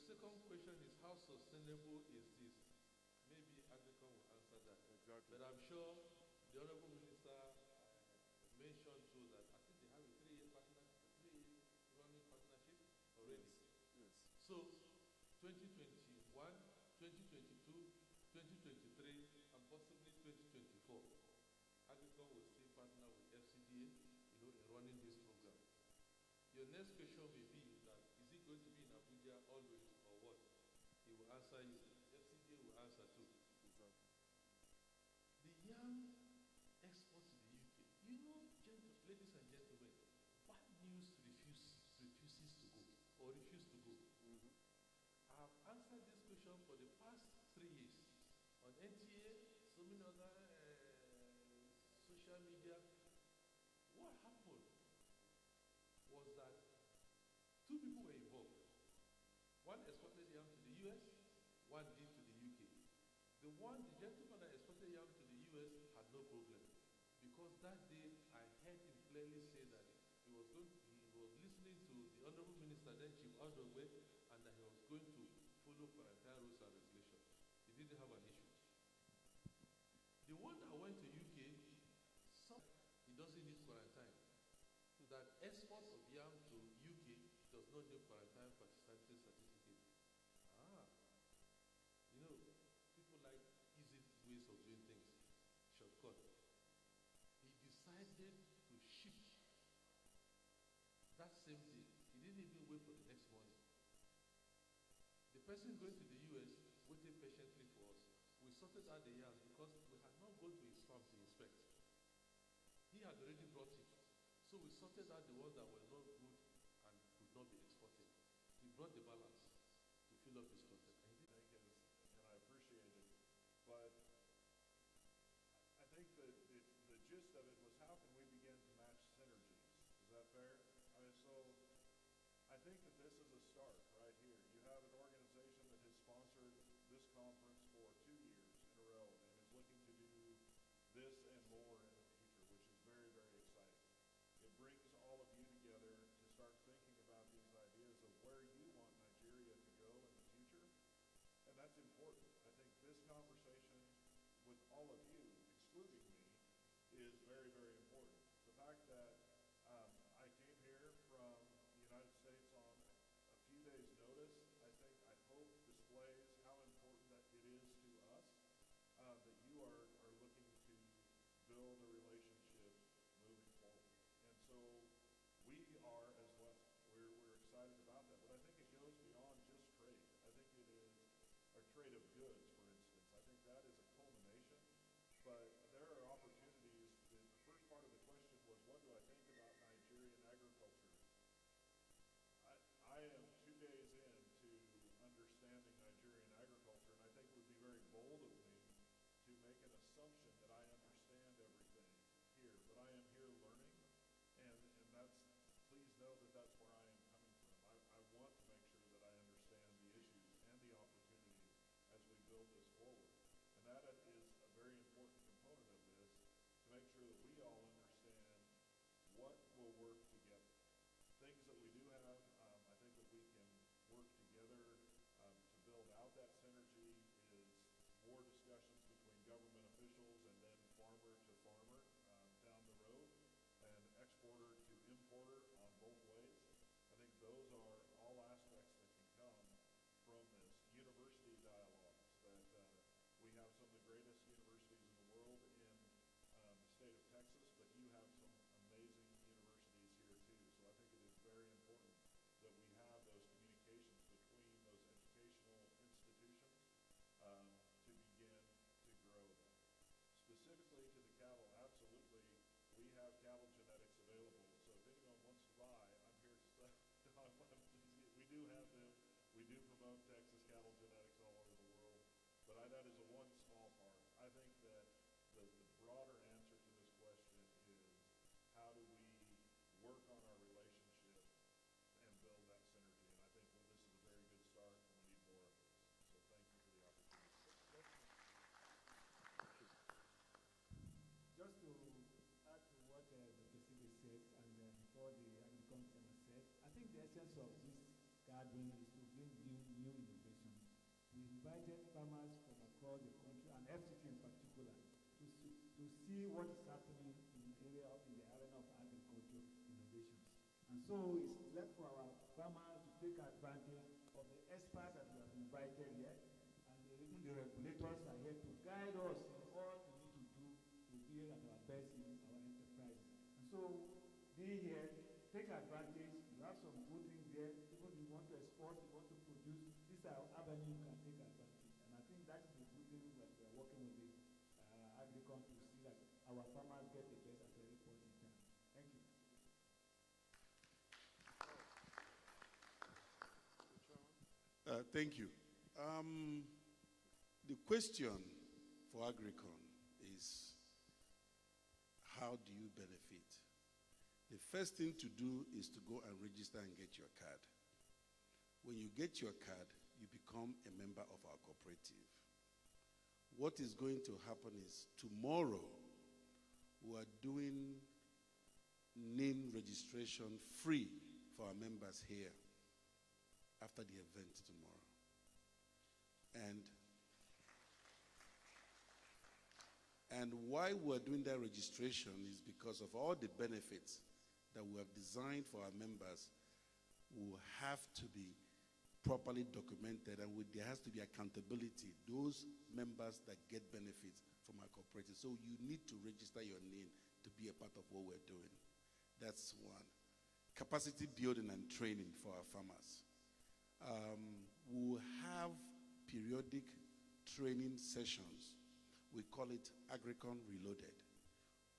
second question is how sustainable is this? Maybe Agricon will answer that. Exactly. But I'm sure the Honorable Minister mentioned too that I think they have a 3-year running partnership already. Yes. So 2021, 2022, 2023, and possibly 2024, Agricon will still partner with FCDA, in running this program. Your next question may be that, is it going to be in Abuja always or what? He will answer you. FCDA will answer too. Exactly. The yam export to the UK. You know, ladies and gentlemen, bad news refuses to go or refuse to go. Mm-hmm. I have answered this question for the past 3 years on NTA, so many other social media. What happened was that 2 people were involved. One exported yam to the US, one did to the UK. The gentleman that exported yam to the US had no problem, because that day I heard him clearly say that he was listening to the Honorable Minister, then Chief Adogbe, and that he was going to follow quarantine rules and regulations. He didn't have an issue. The one that went to UK, he doesn't need quarantine. That export of yam to UK does not need quarantine participating certificate. You know, people like easy ways of doing things, shortcut. He decided to ship that same day. He didn't even wait for the next morning. The person going to the US waited patiently for us. We sorted out the yams because we had not gone to his farm to inspect. He had already brought it. So we sorted out the ones that were not good and could not be exported. He brought the balance to fill up his container. And I appreciate it, but I think that the gist of it was, how can we begin to match synergies? Is that fair? So I think that this is a start right here. You have an organization that has sponsored this conference for 2 years in a row and is looking to do this and more in the future, which is very, very exciting. It brings all of you together to start thinking about these ideas of where you want Nigeria to go in the future. And that's important. I think this conversation with all of you, excluding me, is very, very important. The fact that I came here from the United States on a few days' notice, I hope displays how important that it is to us, that you are looking to build a relationship moving forward. And so we are as well. We're excited about that. But I think it goes beyond just trade. I think it is our trade of goods, for instance. I think that is a culmination. But there are opportunities. The first part of the question was, what do I think about Nigerian agriculture? I am 2 days into understanding Nigerian agriculture, and I think it would be very bold of me to make an assumption that I understand everything here. But I am here learning, and please know that that's where I am coming from. I want to make sure that I understand the issues and the opportunities as we build this forward. And that is a very important component of this, to make sure that we all understand what will work together. Things that we do have, I think that we can work together to build out that synergy is more discussions between government officials and then farmer to farmer down the road, and exporter to importer on both ways. I think those are all aspects that can come from this. University dialogues, that we have some of the greatest universities in the world in the state of Texas, but you have some amazing universities here too. So I think it is very important that we have those communications between those educational institutions to begin to grow them. Specifically to the cattle, absolutely, we have cattle genetics available. So if anyone wants to buy, I'm here to sell. We do have them. We do promote Texas cattle genetics all over the world. But that is one small part. I think that the broader answer to this question is, how do we work on our relationship and build that synergy? And I think this is a very good start, and we need more of this. So thank you for the opportunity. Just to add to what Dr. Sibe said, and before the Agricon said, I think the essence of this gathering is to bring new invited farmers from across the country and FCT in particular to see what is happening in the arena of agriculture innovations. And so it's left for our farmers to take advantage of the experts that we have invited here, and even the regulators are here to guide us in all we need to do to be at our best in our enterprise. And so being here, take advantage. You have some good things there. Even if you want to export, you want to produce, these are avenues you can take advantage. And I think that is the good thing that we are working with the Agricon to see that our farmers get the best at every point in time. Thank you. Thank you. The question for Agricon is, how do you benefit? The first thing to do is to go and register and get your card. When you get your card, you become a member of our cooperative. What is going to happen is tomorrow we are doing name registration free for our members here after the event tomorrow. And why we're doing that registration is because of all the benefits that we have designed for our members will have to be properly documented, and there has to be accountability. Those members that get benefits from our cooperative. So you need to register your name to be a part of what we're doing. That's one. Capacity building and training for our farmers. We'll have periodic training sessions. We call it Agricon Reloaded,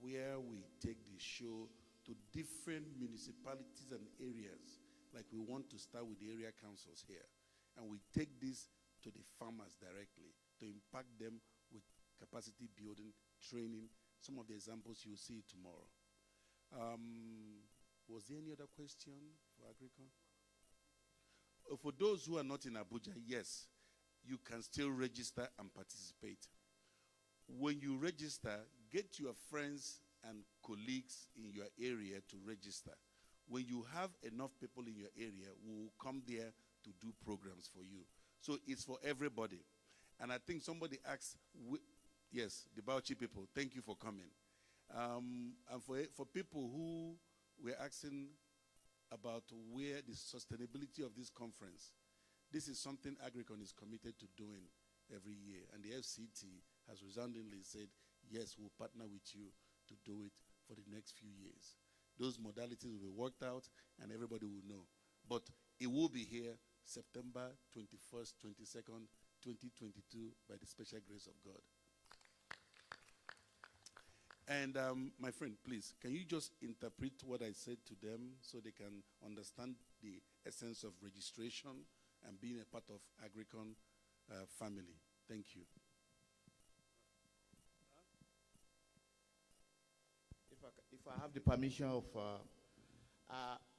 where we take the show to different municipalities and areas. Like we want to start with the area councils here. And we take this to the farmers directly to impact them with capacity building, training. Some of the examples you'll see tomorrow. Was there any other question for Agricon? For those who are not in Abuja, yes, you can still register and participate. When you register, get your friends and colleagues in your area to register. When you have enough people in your area, we will come there to do programs for you. So it's for everybody. And I think somebody asked, yes, the Bauchi people, thank you for coming. And for people who were asking about where the sustainability of this conference, this is something Agricon is committed to doing every year. And the FCT has resoundingly said, yes, we'll partner with you to do it for the next few years. Those modalities will be worked out and everybody will know. But it will be here September 21st, 22nd, 2022 by the special grace of God. And my friend, please, can you just interpret what I said to them so they can understand the essence of registration and being a part of Agricon family? Thank you. If I have the permission of,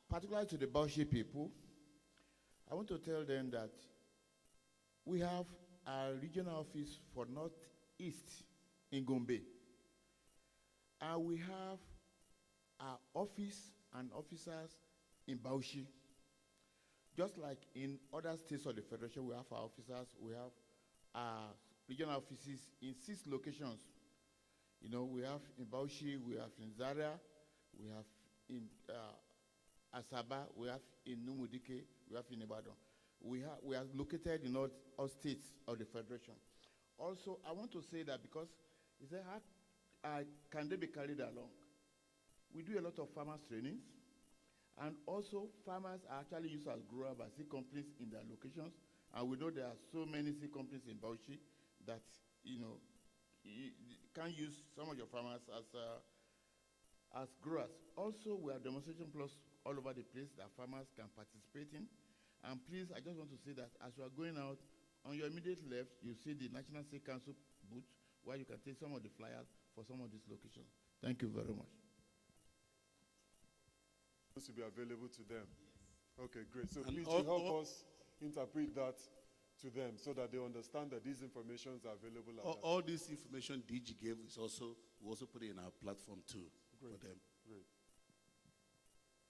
particularly to the Bauchi people, I want to tell them that we have a regional office for Northeast in Gombe. And we have our office and officers in Bauchi. Just like in other states of the Federation, we have our officers, we have our regional offices in 6 locations. You know, we have in Bauchi, we have in Zaria, we have in Asaba, we have in Numudike, we have in Ibadan. We are located in all states of the Federation. Also, I want to say that because it's a hard, can they be carried along? We do a lot of farmers trainings, and also farmers are actually used as growers by seed companies in their locations, and we know there are so many seed companies in Bauchi that, you know, you can use some of your farmers as growers. Also, we have demonstration plots all over the place that farmers can participate in. And please, I just want to say that as you are going out, on your immediate left, you see the National State Council booth where you can take some of the flyers for some of these locations. Thank you very much. To be available to them. Okay, great. So And please help us interpret that to them so that they understand that these informations are available. All this information DG gave is also, we also put it in our platform too. Great. For them. Great.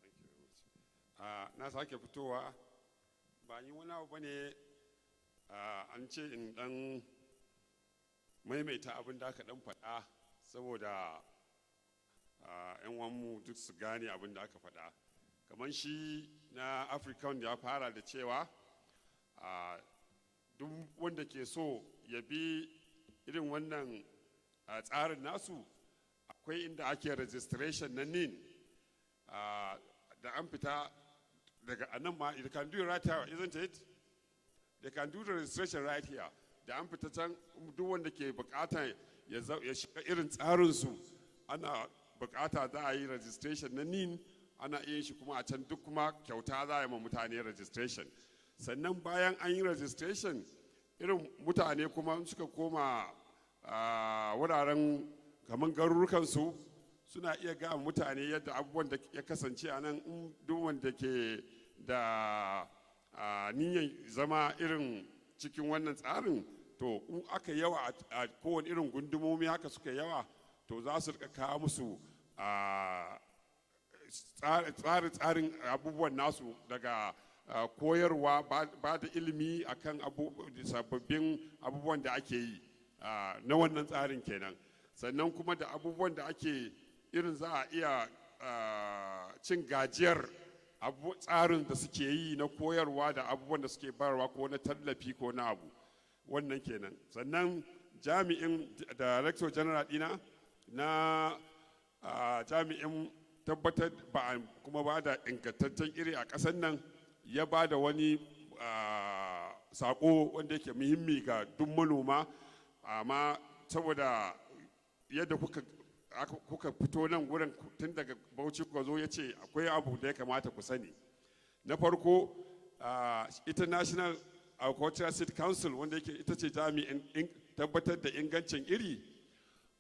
Thank you very much. Nasa ke fitowa ba yi wani abu ne an ce in dan maimaita abin da aka dan faɗa saboda 'yan wanmu duk su gane abin da aka faɗa. Kamar shi na African ya fara da cewa duk wanda ke so ya bi irin wannan tsarin nasu, akwai inda ake registration na NIN da an fita daga anan ma, you can do it right here, isn't it? They can do the registration right here. Da an fita can, duk wanda ke bukata ya shiga irin tsarinsu, ana bukata za a yi registration na NIN, ana iya shi kuma a can duk kuma kyauta za a yi ma mutane registration. Sannan bayan an yi registration, irin mutane kuma suka koma wuraren kamar garurukansu, suna iya ga mutane yadda abubuwan da ya kasance a nan, duk wanda ke da niyyar zama irin cikin wannan tsarin, to in aka yawa a kowane irin gundumomi haka suka yawa, to za su rika kawo musu tsarin abubuwan nasu, daga koyarwa, ba da ilimi akan sababbin abubuwan da ake yi na wannan tsarin kenan. Sannan kuma da abubuwan da ake irin za a iya cin gajiyar tsarin da suke yi na koyarwa da abubuwan da suke bayarwa, ko na tallafi ko na abu, wannan kenan. Sannan jami'in director general dina na jami'in tabbatar kuma ba da ingantaccen iri a ƙasar nan, ya ba da wani sako wanda yake muhimmi ga duk manoma, amma saboda yadda kuka fito nan wurin tun daga Bauchi kuka zo, ya ce akwai abu da ya kamata ku sani. Na farko, ita National Agricultural Seed Council, wanda yake ita ce jami'in tabbatar da ingancin iri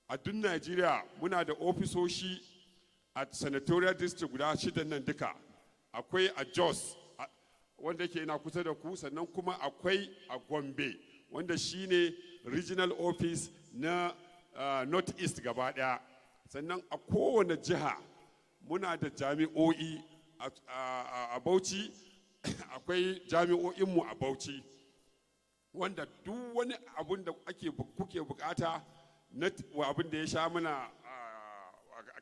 a duk Najeriya, muna da ofisoshi a senatorial district guda 6 nan duka. Akwai a Jos, wanda yake yana kusa da ku, sannan kuma akwai a Gombe, wanda shine regional office na North East gaba daya. Sannan a kowane jiha muna da jami'o'i. A Bauchi akwai jami'o'inmu a Bauchi, wanda duk wani abun da kuke bukata na abin da ya sha mana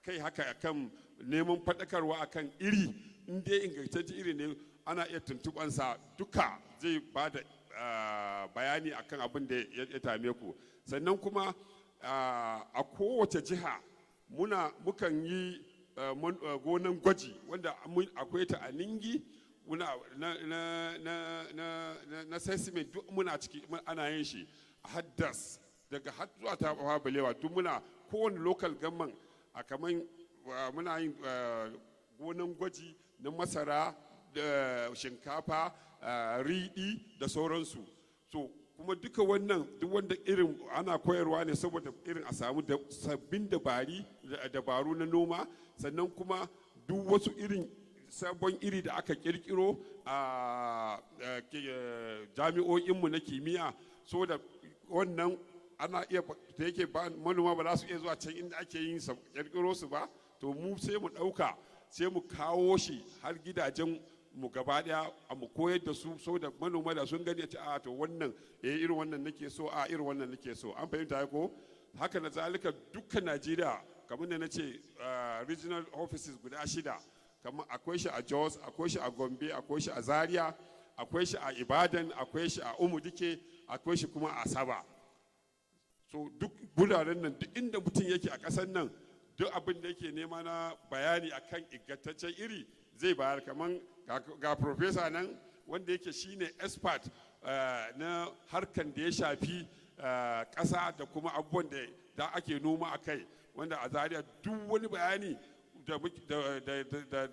kai haka akan neman faɗakarwa akan iri, in dai ingantaccen iri ne, ana iya tuntuɓansa, duka zai ba da bayani akan abin da ya tame ku. Sannan kuma a kowace jiha mukan yi gonan gwaji, wanda akwai ta a Ningi, na sesame duk muna ciki, ana yin shi a Haddas, daga har zuwa ta Balewa, duk muna kowane local government a kaman muna yin gonan gwaji na masara da shinkafa, riɗi da sauransu. So kuma duka wannan, duk wanda irin ana koyarwa ne saboda irin a samu sabbin dabaru na noma. Sannan kuma duk wasu irin sabon iri da aka kirkiro a jami'o'inmu na kimiyya, so da wannan ana iya, da yake manoma ba za su iya zuwa can inda ake yin kirkiro su ba, to mu sai mu ɗauka, sai mu kawo shi har gidajen mu gaba daya, a mu koyar da su, so da manoma da sun gani a to wannan irin wannan nake so, irin wannan nake so. An fahimta ko? Haka na zalika dukkan Najeriya, kamar da na ce regional offices guda 6, kamar akwai shi a Jos, akwai shi a Gombe, akwai shi a Zaria, akwai shi a Ibadan, akwai shi a Umudike, akwai shi kuma a Saba. So duk wuraren nan, duk inda mutum yake a ƙasar nan, duk abin da yake nema na bayani akan ingantaccen iri zai bayar. Kamar ga professor nan, wanda yake shine expert na harkan da ya shafi ƙasa da kuma abubuwan da ake noma a kai, wanda a Zaria duk wani bayani da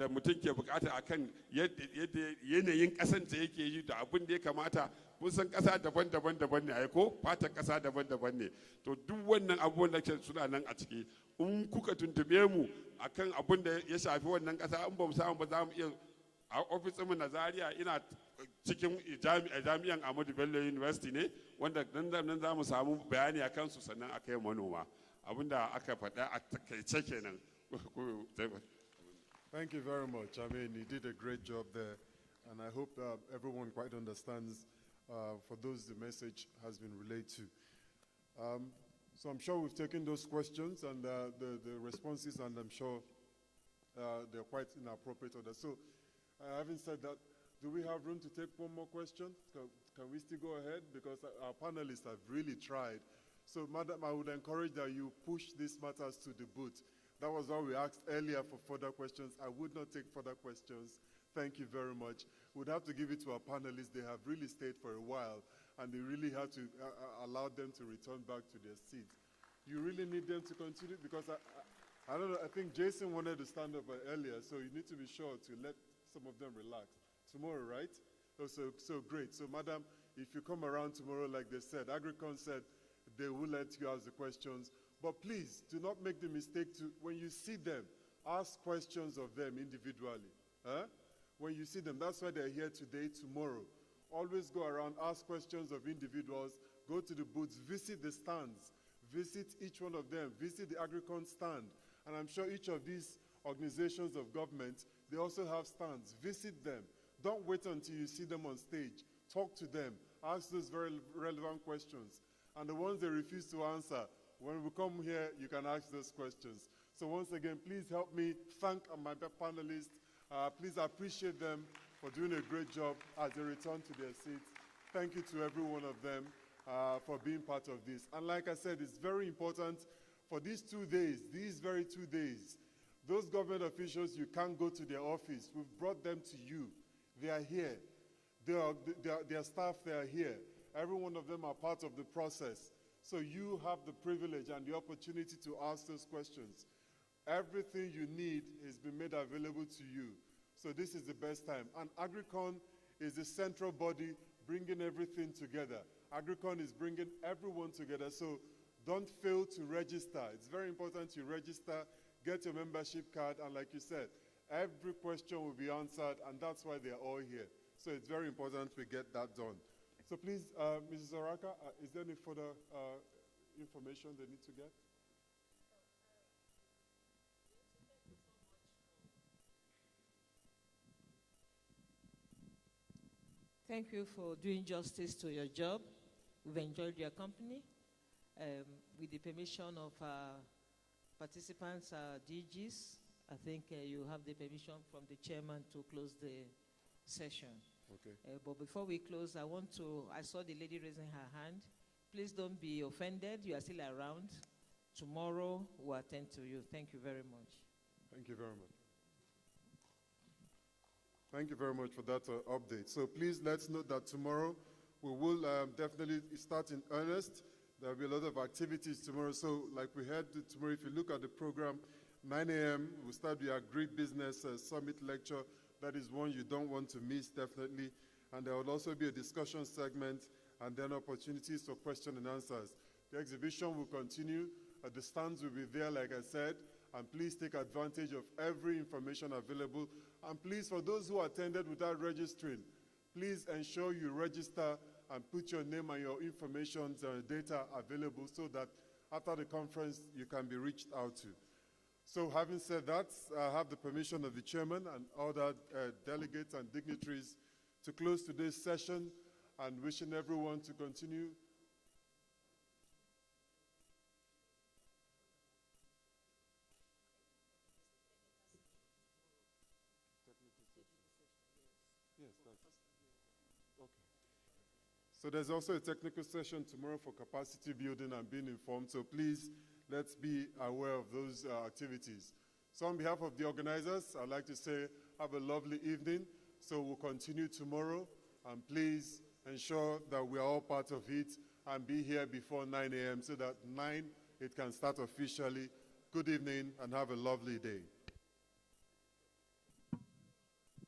mutum ke bukata akan yadda yanayin ƙasan da yake yi da abin da ya kamata. Kun san ƙasa daban-daban ne, aiko fatan ƙasa daban-daban ne, to duk wannan abubuwan da ke suna nan a ciki. In kuka tuntube mu akan abin da ya shafi wannan ƙasa, in ba mu samu ba, za mu iya a ofisinmu na Zaria, ina cikin jami'an Ahmadu Bello University ne, wanda nan za mu samu bayani a kansu, sannan a kai manoma. Abinda aka faɗa a takaice kenan. Thank you very much. I mean, you did a great job there, and I hope everyone quite understands for those the message has been relayed to. So I'm sure we've taken those questions and the responses, and I'm sure they're quite in appropriate order. So having said that, do we have room to take one more question? Can we still go ahead? Because our panelists have really tried. So, Madam, I would encourage that you push these matters to the booth. That was all we asked earlier for further questions. I would not take further questions. Thank you very much. We'd have to give it to our panelists. They have really stayed for a while, and they really have to allow them to return back to their seats. You really need them to continue, because I don't know, I think Jason wanted to stand up earlier, so you need to be sure to let some of them relax. Tomorrow, right? Oh, so great. So, Madam, if you come around tomorrow, like they said, Agricon said they will let you ask the questions. But please, do not make the mistake to, when you see them, ask questions of them individually. Huh? When you see them, that's why they're here today, tomorrow. Always go around, ask questions of individuals, go to the booths, visit the stands, visit each one of them, visit the Agricon stand. And I'm sure each of these organizations of government, they also have stands. Visit them. Don't wait until you see them on stage. Talk to them. Ask those very relevant questions. And the ones they refuse to answer, when we come here, you can ask those questions. So once again, please help me thank my panelists. Please appreciate them for doing a great job as they return to their seats. Thank you to every one of them for being part of this. And like I said, it's very important for these 2 days, these very 2 days, those government officials, you can't go to their office. We've brought them to you. They are here. Their staff, they are here. Every one of them are part of the process. So you have the privilege and the opportunity to ask those questions. Everything you need has been made available to you. So this is the best time. And Agricon is the central body bringing everything together. Agricon is bringing everyone together. So don't fail to register. It's very important you register, get your membership card, and like you said, every question will be answered, and that's why they're all here. So it's very important we get that done. So please, Mrs. Oraka, is there any further information they need to get? Thank you for doing justice to your job. We've enjoyed your company. With the permission of participants, DGs, I think you have the permission from the chairman to close the session. Okay. But before we close, I saw the lady raising her hand. Please don't be offended. You are still around. Tomorrow, we'll attend to you. Thank you very much. Thank you very much. Thank you very much for that update. So please let's note that tomorrow we will definitely start in earnest. There will be a lot of activities tomorrow. So like we heard tomorrow, if you look at the program, 9 a.m., we'll start the Agri-Business Summit lecture. That is one you don't want to miss, definitely. And there will also be a discussion segment and then opportunities for question and answers. The exhibition will continue. The stands will be there, like I said. And please take advantage of every information available. And please, for those who attended without registering, please ensure you register and put your name and your information data available so that after the conference, you can be reached out to. So having said that, I have the permission of the chairman and other delegates and dignitaries to close today's session and wishing everyone to continue. Yes, okay. So there's also a technical session tomorrow for capacity building and being informed. So please, let's be aware of those activities. So on behalf of the organizers, I'd like to say have a lovely evening. So we'll continue tomorrow. And please ensure that we are all part of it and be here before 9 a.m. so that 9, it can start officially. Good evening and have a lovely day.